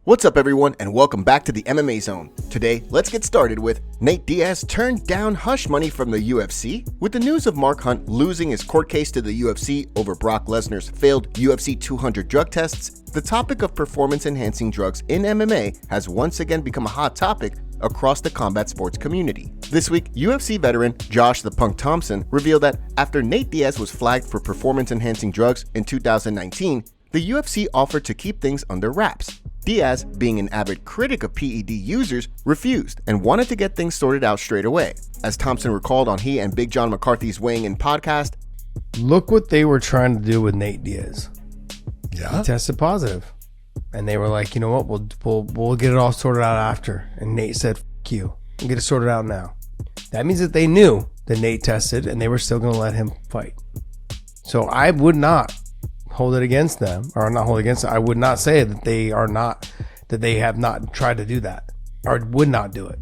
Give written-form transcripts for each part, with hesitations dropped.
What's up everyone and welcome back to the MMA Zone. Today, let's get started with Nate Diaz turned down hush money from the UFC. With the news of Mark Hunt losing his court case to the UFC over Brock Lesnar's failed UFC 200 drug tests, the topic of performance-enhancing drugs in MMA has once again become a hot topic across the combat sports community. This week, UFC veteran Josh the Punk Thompson revealed that after Nate Diaz was flagged for performance-enhancing drugs in 2019, the UFC offered to keep things under wraps. Diaz, being an avid critic of PED users, refused and wanted to get things sorted out straight away. As Thompson recalled on he and Big John McCarthy's Weighing In podcast, look what they were trying to do with Nate Diaz. Yeah. He tested positive. And they were like, you know what, we'll get it all sorted out after. And Nate said, F you, we'll get it sorted out now. That means that they knew that Nate tested and they were still going to let him fight. So I would not hold it against them, or not hold it against them. I would not say that they have not tried to do that, or would not do it.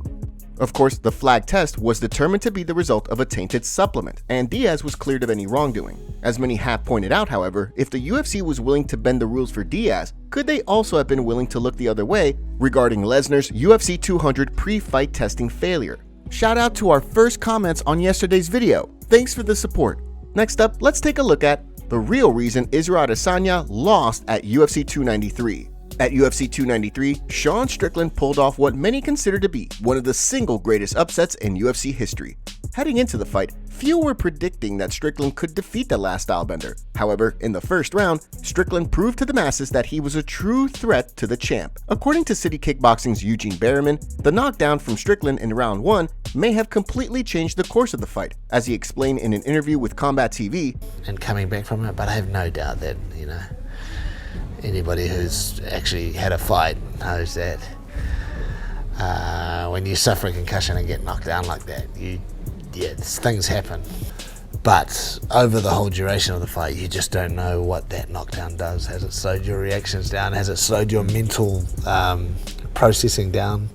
Of course, the flag test was determined to be the result of a tainted supplement, and Diaz was cleared of any wrongdoing. As many have pointed out, however, if the UFC was willing to bend the rules for Diaz, could they also have been willing to look the other way regarding Lesnar's UFC 200 pre-fight testing failure? Shout out to our first comments on yesterday's video. Thanks for the support. Next up, let's take a look at the real reason Israel Adesanya lost at UFC 293. At UFC 293, Sean Strickland pulled off what many consider to be one of the single greatest upsets in UFC history. Heading into the fight, few were predicting that Strickland could defeat the last stylebender. However, in the first round, Strickland proved to the masses that he was a true threat to the champ. According to City Kickboxing's Eugene Berriman, the knockdown from Strickland in round 1 may have completely changed the course of the fight, as he explained in an interview with Combat TV. And coming back from it, but I have no doubt that, anybody who's actually had a fight knows that when you suffer a concussion and get knocked down like that, things happen. But over the whole duration of the fight, you just don't know what that knockdown does. Has it slowed your reactions down? Has it slowed your mental processing down?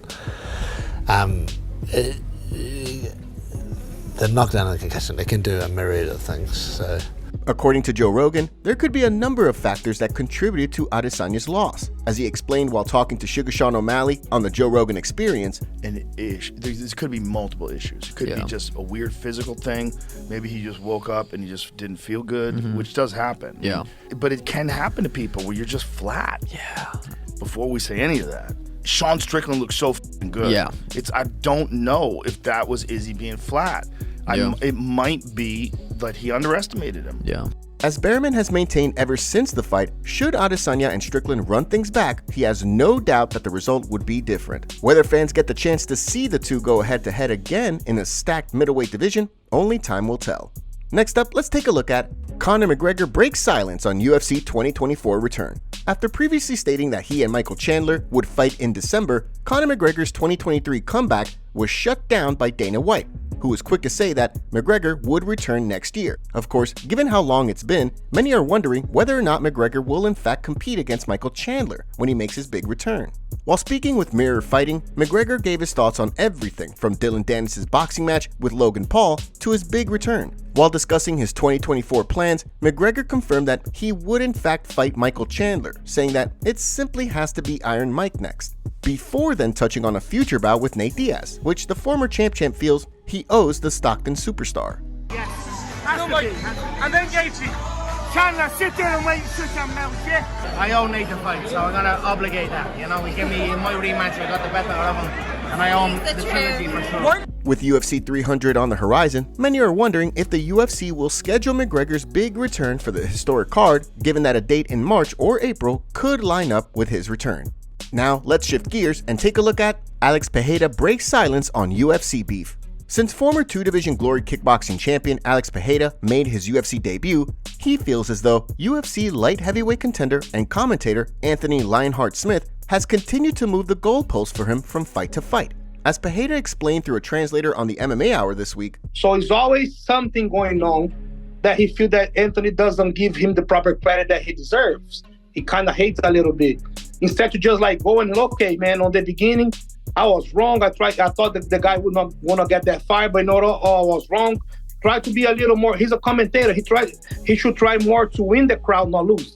The knockdown and the concussion, they can do a myriad of things. So, according to Joe Rogan, there could be a number of factors that contributed to Adesanya's loss. As he explained while talking to Sugar Sean O'Malley on the Joe Rogan Experience, And there could be multiple issues. It could be just a weird physical thing. Maybe he just woke up and he just didn't feel good, which does happen. Yeah. But it can happen to people where you're just flat. Yeah. Before we say any of that, Sean Strickland looks so f***ing good. Yeah. I don't know if that was Izzy being flat. It might be that he underestimated him. Yeah. As Berriman has maintained ever since the fight, should Adesanya and Strickland run things back, he has no doubt that the result would be different. Whether fans get the chance to see the two go head-to-head again in a stacked middleweight division, only time will tell. Next up, let's take a look at Conor McGregor breaks silence on UFC 2024 return. After previously stating that he and Michael Chandler would fight in December, Conor McGregor's 2023 comeback was shut down by Dana White, who was quick to say that McGregor would return next year. Of course, given how long it's been, many are wondering whether or not McGregor will in fact compete against Michael Chandler when he makes his big return. While speaking with Mirror Fighting, McGregor gave his thoughts on everything from Dillon Danis' boxing match with Logan Paul to his big return. While discussing his 2024 plans, McGregor confirmed that he would in fact fight Michael Chandler, saying that it simply has to be Iron Mike next. Before then touching on a future bout with Nate Diaz, which the former champ feels he owes the Stockton superstar. Yes, and then Gaethje. Chandler, sit there and wait, shut your mouth, yeah? I owe Nate the fight, so I'm gonna obligate that. He gave me in my rematch, I got the better of him, and I own the Trinity for sure. With UFC 300 on the horizon, many are wondering if the UFC will schedule McGregor's big return for the historic card, given that a date in March or April could line up with his return. Now, let's shift gears and take a look at Alex Pereira breaks silence on UFC beef. Since former two-division Glory Kickboxing champion Alex Pereira made his UFC debut, he feels as though UFC light heavyweight contender and commentator Anthony Lionheart Smith has continued to move the goalposts for him from fight to fight. As Pereira explained through a translator on the MMA Hour this week, so it's always something going on that he feels that Anthony doesn't give him the proper credit that he deserves. He kind of hates a little bit. Instead of just like going, okay, man, on the beginning, I was wrong. I thought that the guy would not want to get that fight, but no, I was wrong. Try to be a little more. He's a commentator. He should try more to win the crowd, not lose.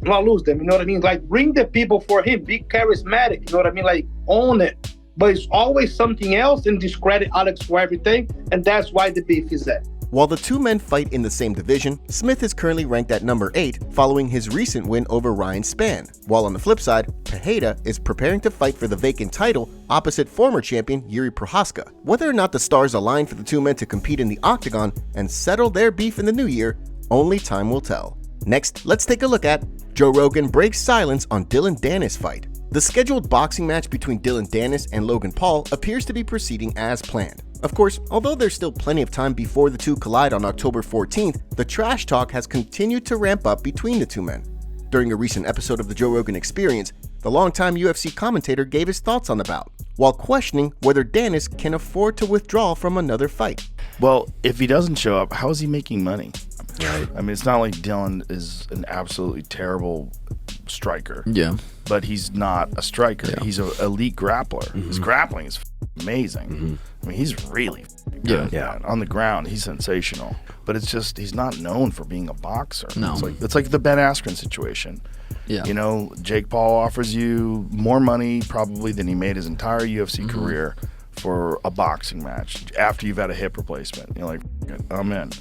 not lose them. You know what I mean? Like, bring the people for him. Be charismatic. You know what I mean? Like, own it. But it's always something else and discredit Alex for everything. And that's why the beef is there. While the two men fight in the same division, Smith is currently ranked at number 8 following his recent win over Ryan Spann. While on the flip side, Pereira is preparing to fight for the vacant title opposite former champion Jiri Prochazka. Whether or not the stars align for the two men to compete in the octagon and settle their beef in the new year, only time will tell. Next, let's take a look at Joe Rogan breaks silence on Dillon Danis fight. The scheduled boxing match between Dillon Danis and Logan Paul appears to be proceeding as planned. Of course, although there's still plenty of time before the two collide on October 14th, the trash talk has continued to ramp up between the two men. During a recent episode of the Joe Rogan Experience, the longtime UFC commentator gave his thoughts on the bout, while questioning whether Danis can afford to withdraw from another fight. Well, if he doesn't show up, how is he making money? Right. I mean, it's not like Dillon is an absolutely terrible striker. Yeah. But he's not a striker. Yeah. He's an elite grappler. Mm-hmm. His grappling is amazing. Mm-hmm. I mean, he's really good. Yeah. On the ground, he's sensational. But it's just, he's not known for being a boxer. No. It's like the Ben Askren situation. Yeah. You know, Jake Paul offers you more money probably than he made his entire UFC career for a boxing match after you've had a hip replacement. You're like, I'm in.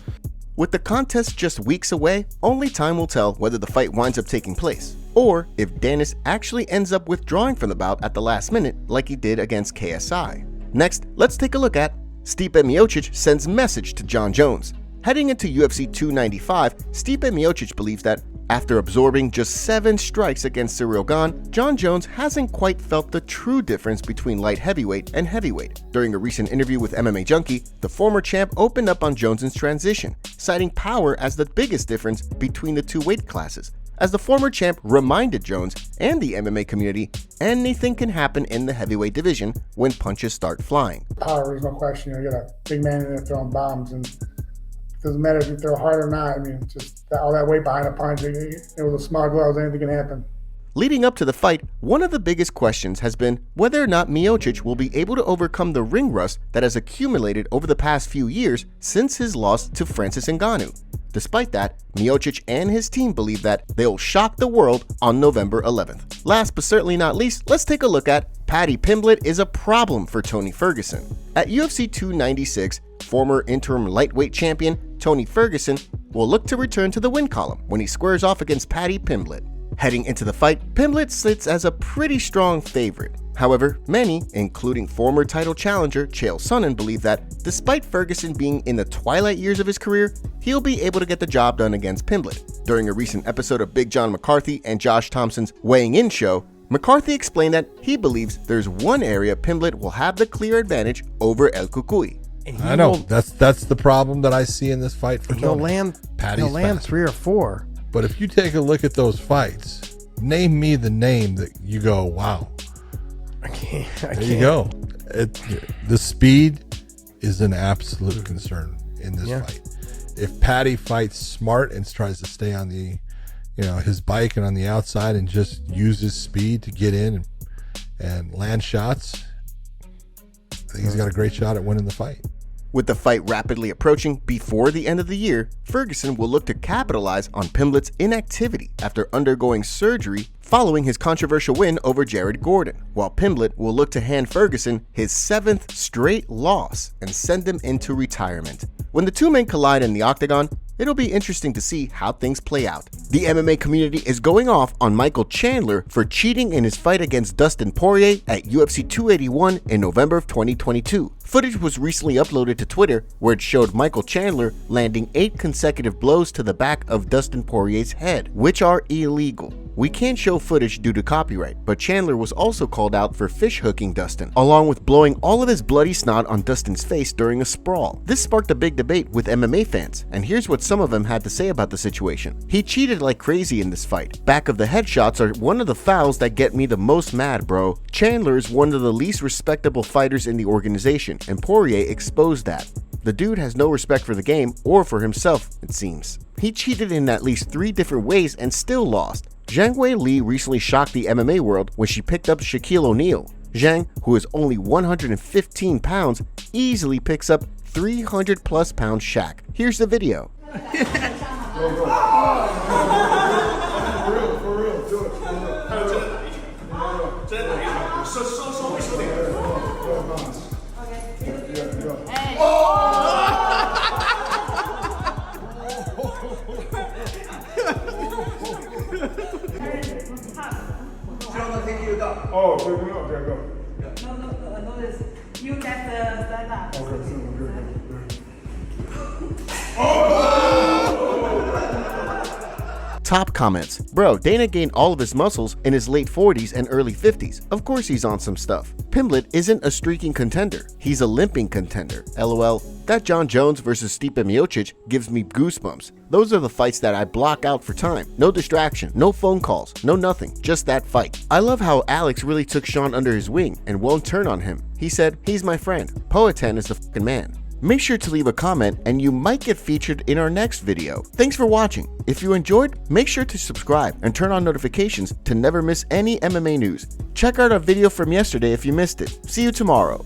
With the contest just weeks away, only time will tell whether the fight winds up taking place, or if Danis actually ends up withdrawing from the bout at the last minute like he did against KSI. Next, let's take a look at Stipe Miocic sends message to Jon Jones. Heading into UFC 295, Stipe Miocic believes that after absorbing just 7 strikes against Ciryl Gane, Jon Jones hasn't quite felt the true difference between light heavyweight and heavyweight. During a recent interview with MMA Junkie, the former champ opened up on Jones' transition, citing power as the biggest difference between the two weight classes. As the former champ reminded Jones and the MMA community, anything can happen in the heavyweight division when punches start flying. Power is no question. You got a big man in there throwing bombs, and doesn't matter if you throw hard or not. I mean, just all that weight behind a punch. With a small gloves, anything can happen. Leading up to the fight, one of the biggest questions has been whether or not Miocic will be able to overcome the ring rust that has accumulated over the past few years since his loss to Francis Ngannou. Despite that, Miocic and his team believe that they'll shock the world on November 11th. Last but certainly not least, let's take a look at Paddy Pimblett is a problem for Tony Ferguson. At UFC 296, former interim lightweight champion Tony Ferguson will look to return to the win column when he squares off against Paddy Pimblett. Heading into the fight, Pimblett sits as a pretty strong favorite. However, many, including former title challenger Chael Sonnen, believe that despite Ferguson being in the twilight years of his career, he'll be able to get the job done against Pimblett. During a recent episode of Big John McCarthy and Josh Thompson's Weighing In show, McCarthy explained that he believes there's one area Pimblett will have the clear advantage over El Cucuy. I know, that's the problem that I see in this fight for Tony. He'll land 3 or 4. But if you take a look at those fights, name me the name that you go, wow. I can't. There you go. The speed is an absolute concern in this fight. If Paddy fights smart and tries to stay on the, his bike and on the outside and just use his speed to get in and land shots, I think he's got a great shot at winning the fight. With the fight rapidly approaching before the end of the year, Ferguson will look to capitalize on Pimblett's inactivity after undergoing surgery following his controversial win over Jared Gordon, while Pimblett will look to hand Ferguson his 7th straight loss and send him into retirement. When the two men collide in the octagon, it'll be interesting to see how things play out. The MMA community is going off on Michael Chandler for cheating in his fight against Dustin Poirier at UFC 281 in November of 2022. Footage was recently uploaded to Twitter where it showed Michael Chandler landing 8 consecutive blows to the back of Dustin Poirier's head, which are illegal. We can't show footage due to copyright, but Chandler was also called out for fish hooking Dustin, along with blowing all of his bloody snot on Dustin's face during a sprawl. This sparked a big debate with MMA fans, and here's what some of them had to say about the situation. He cheated like crazy in this fight. Back of the head shots are one of the fouls that get me the most mad, bro. Chandler is one of the least respectable fighters in the organization, and Poirier exposed that. The dude has no respect for the game or for himself, it seems. He cheated in at least 3 different ways and still lost. Zhang Weili recently shocked the MMA world when she picked up Shaquille O'Neal. Zhang, who is only 115 pounds, easily picks up 300 plus pound Shaq. Here's the video. For real. Oh, so you know, there, go. No, you get stand up. Top comments. Bro, Dana gained all of his muscles in his late 40s and early 50s. Of course he's on some stuff. Pimblett isn't a streaking contender. He's a limping contender. LOL. That Jon Jones versus Stipe Miocic gives me goosebumps. Those are the fights that I block out for time. No distraction, no phone calls, no nothing, just that fight. I love how Alex really took Sean under his wing and won't turn on him. He said, he's my friend. Poatan is the fucking man. Make sure to leave a comment and you might get featured in our next video. Thanks for watching. If you enjoyed, make sure to subscribe and turn on notifications to never miss any MMA news. Check out our video from yesterday if you missed it. See you tomorrow.